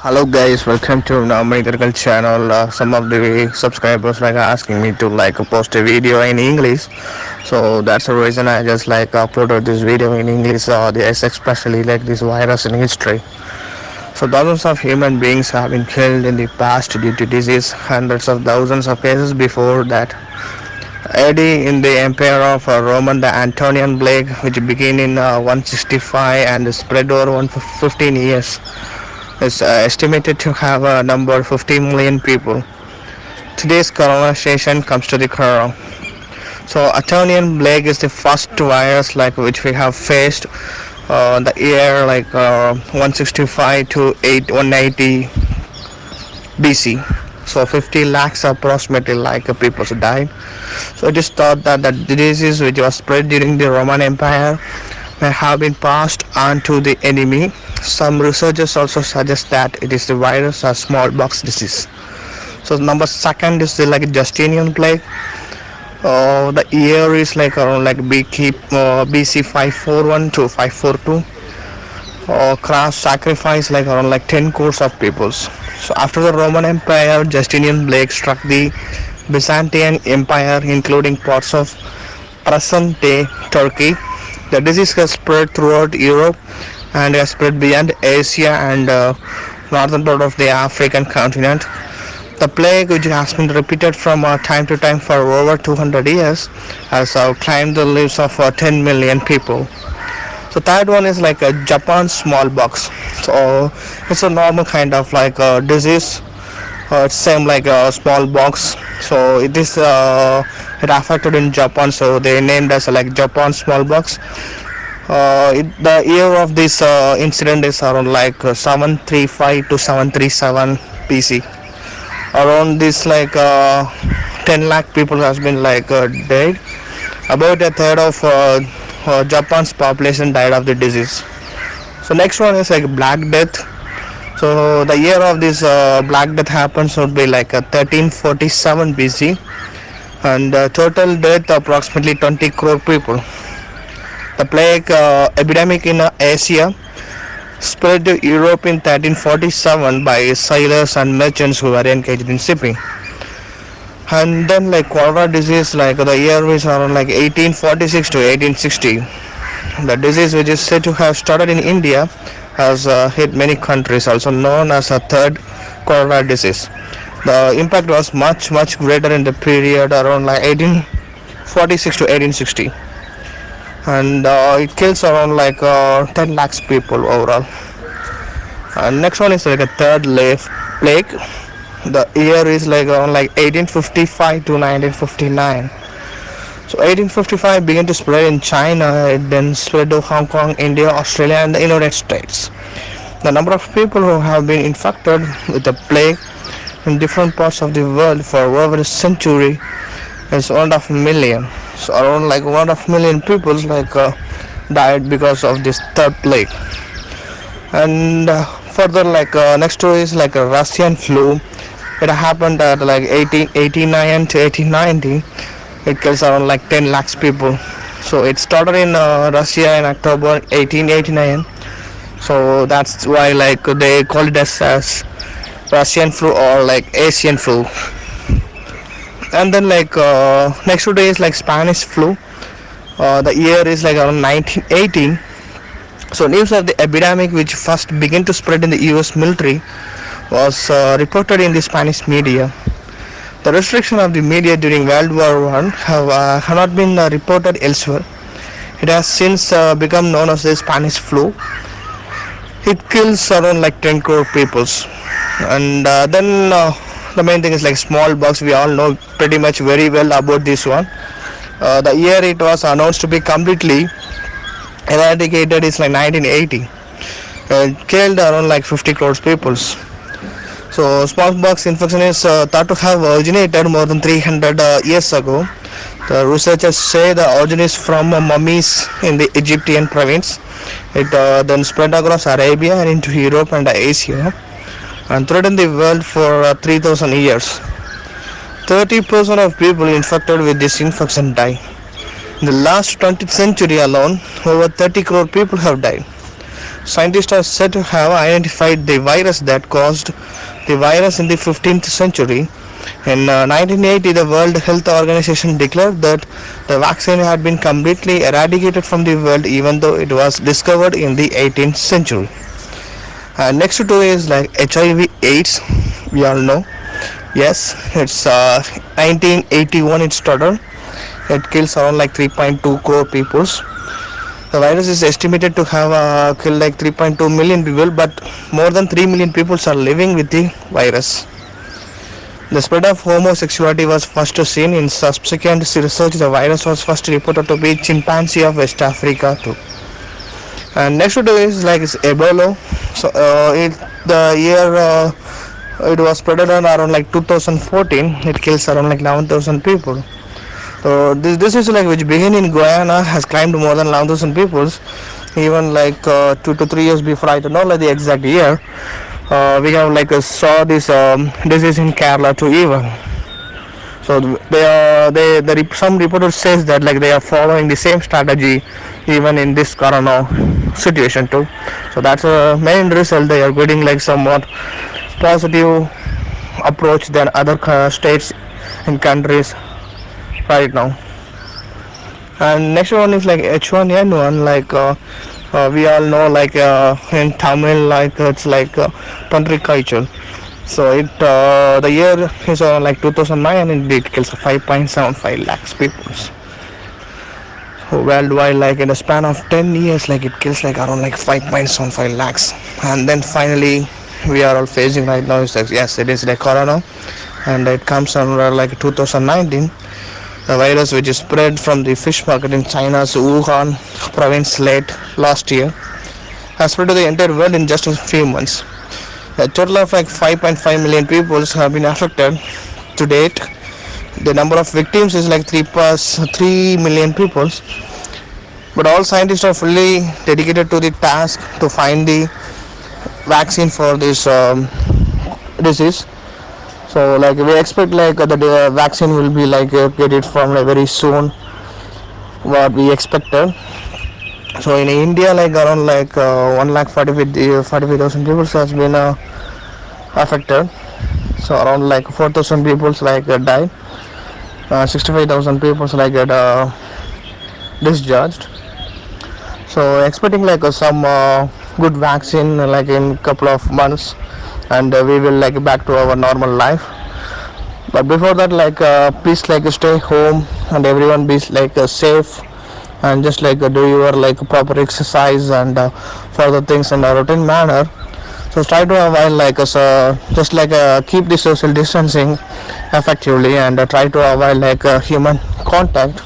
Hello guys, welcome to now my critical channel. Some of the subscribers like are asking me to post a video in English, so that's the reason I just uploaded this video in English. This especially like this virus in history. So thousands of human beings have been killed in the past due to disease. Hundreds of thousands of cases before that. AD in the empire of Roman, the Antonian Plague, which began in 165 and spread over 15 years, is estimated to have a number of 50 million people. Today's coronation comes to the corona. So Antonian Plague is the first virus which we have faced the year 165 to 180 BC. So 50 lakhs approximately people died. So it is thought that the disease which was spread during the Roman Empire may have been passed on to the enemy. Some researchers also suggest that it is the virus or smallpox disease. So number second is the Justinian plague. The year is around BC 541 to 542. Cross sacrifice around 10 crores of peoples. So after the Roman Empire, Justinian plague struck the Byzantine Empire, including parts of present-day Turkey. The disease has spread throughout Europe and has spread beyond Asia and northern part of the African continent. The plague, which has been repeated from time to time for over 200 years, has claimed the lives of 10 million people. So third one is a Japan smallpox. So it's a normal kind of disease. It's same like a smallpox. So it affected in Japan. So they named as Japan smallpox. The year of this incident is around 735 to 737 BC. Around this 10 lakh people has been dead. About a third of Japan's population died of the disease. So next one is Black Death. So the year of this Black Death happens would be 1347 BC, and total death approximately 20 crore people. The plague epidemic in Asia spread to Europe in 1347 by sailors and merchants who were engaged in shipping. And then cholera disease, the year is around 1846 to 1860. The disease, which is said to have started in India, has hit many countries, also known as a third cholera disease. The impact was much greater in the period around 1846 to 1860, and it kills around 10 lakhs people overall. And next one is a third plague. The year is around 1855 to 1959. So 1855 began to spread in China. It then spread to Hong Kong, India, Australia, and the United States. The number of people who have been infected with the plague in different parts of the world for over a century is 1.5 million. So around 1.5 million people died because of this third plague. And further next to is a Russian flu. It happened at 1889 to 1890. It kills around 10 lakhs people. So it started in Russia in October 1889. So that's why they call it as Russian flu or Asian flu. And then next to day is Spanish flu. The year is around 1918. So news of the epidemic, which first began to spread in the US military, was reported in the Spanish media. The restriction of the media during World War I have not been reported elsewhere. It has since become known as the Spanish flu. It kills around 10 crore people. And then the main thing is smallpox. We all know pretty much very well about this one. The year it was announced to be completely eradicated is 1980. It killed around 50 crore people. So smallpox infection is thought to have originated more than 300 years ago. The researchers say the origin is from mummies in the Egyptian province. It then spread across Arabia and into Europe and Asia, and threatened the world for 3,000 years. 30% of people infected with this infection die. In the last 20th century alone, over 30 crore people have died. Scientists are said to have identified the virus that caused the virus in the 15th century. In 1980, the World Health Organization declared that the vaccine had been completely eradicated from the world even though it was discovered in the 18th century. Next to is like HIV/AIDS. We all know. Yes, it's 1981. It started. It kills around like 3.2 crore people. The virus is estimated to have killed like 3.2 million people, but more than 3 million people are living with the virus. The spread of homosexuality was first seen in subsequent research. The virus was first reported to be chimpanzee of West Africa too. And next to do is like it's Ebola. So the year it was spread around like 2014. It kills around like 11,000 people. So this is like which began in Guyana has climbed more than 11,000 people. Even like 2 to 3 years before, I don't know like the exact year. We have like saw this disease in Kerala too even. So some reporters says that like they are following the same strategy even in this corona situation too. So that's a main result. They are getting like somewhat positive approach than other states and countries right now. And next one is like H1N1. Like we all know, like in Tamil, like it's like Tantrikaichal. So the year is like 2009, and it kills 5.75 lakhs people worldwide. Like in a span of 10 years, like it kills like around like 5.75 lakhs. And then finally, we are all facing right now is like, yes, it is like corona, and it comes around like 2019. The virus, which is spread from the fish market in China's Wuhan province late last year, has spread to the entire world in just a few months. A total of like 5.5 million people have been affected to date. The number of victims is like 3 million people. But all scientists are fully dedicated to the task to find the vaccine for this disease. So like we expect like the vaccine will be like get it from like very soon. What we expected. So in India, like around like 1,45,000 people has been affected. So around like 4,000 people like died. 65,000 people like get discharged. So expecting like some good vaccine like in couple of months, and we will like back to our normal life. But before that, like please like stay home and everyone be like safe, and just like do your like proper exercise and further things in a routine manner. So try to avoid like just like keep the social distancing effectively, and try to avoid like human contact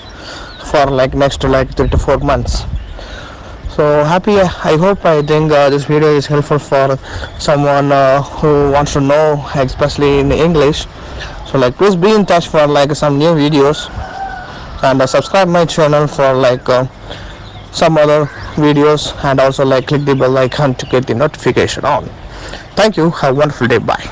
for like next to like 3 to 4 months. So happy, I hope, I think this video is helpful for someone who wants to know, especially in English. So like please be in touch for like some new videos, and subscribe my channel for like some other videos, and also like click the bell icon to get the notification on. Thank you, have a wonderful day, bye.